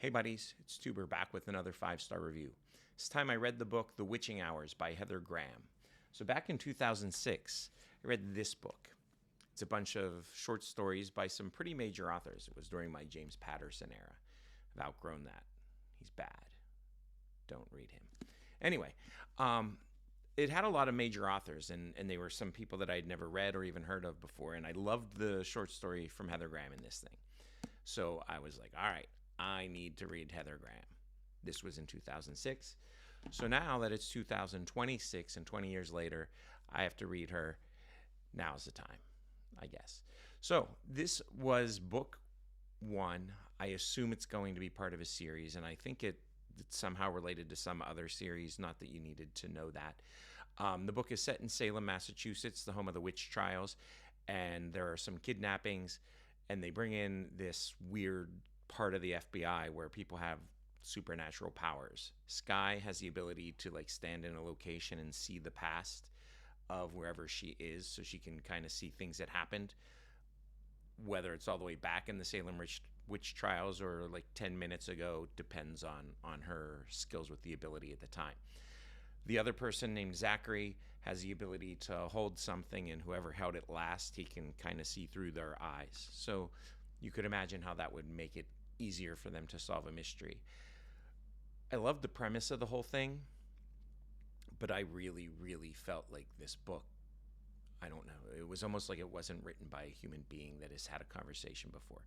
Hey buddies, it's Tuber back with another 5-star review. This time I read the book The Witching Hours by Heather Graham. So back in 2006, I read this book. It's a bunch of short stories by some pretty major authors. It was during my James Patterson era. I've outgrown that. He's bad. Don't read him. Anyway, it had a lot of major authors, and they were some people that I'd never read or even heard of before, and I loved the short story from Heather Graham in this thing. So I was like, all right, I need to read Heather Graham. This was in 2006. So now that it's 2026 and 20 years later, I have to read her. Now's the time, I guess. So this was book one. I assume it's going to be part of a series, and I think it's somehow related to some other series, not that you needed to know that. The book is set in Salem, Massachusetts, the home of the witch trials, and there are some kidnappings, and they bring in this weird part of the FBI where people have supernatural powers. Skye has the ability to like stand in a location and see the past of wherever she is, so she can kind of see things that happened, whether it's all the way back in the Salem witch trials or like 10 minutes ago, depends on her skills with the ability at the time. The other person named Zachary has the ability to hold something, and whoever held it last, he can kind of see through their eyes. So you could imagine how that would make it easier for them to solve a mystery. I love the premise of the whole thing, but I really, really felt like this book, I don't know, it was almost like it wasn't written by a human being that has had a conversation before.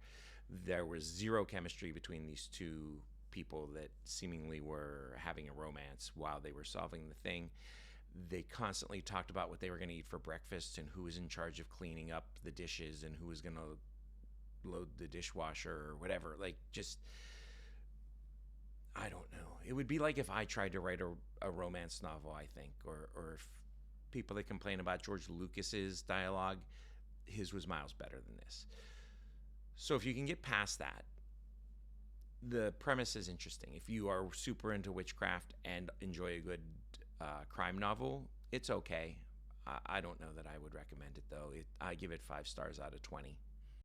There was zero chemistry between these two people that seemingly were having a romance while they were solving the thing. They constantly talked about what they were going to eat for breakfast and who was in charge of cleaning up the dishes and who was going to load the dishwasher or whatever. Like, just, I don't know. It would be like if I tried to write a romance novel, I think, or if people that complain about George Lucas's dialogue, his was miles better than this. So if you can get past that, the premise is interesting. If you are super into witchcraft and enjoy a good crime novel, it's okay. I don't know that I would recommend it, though. I give it 5 stars out of 20.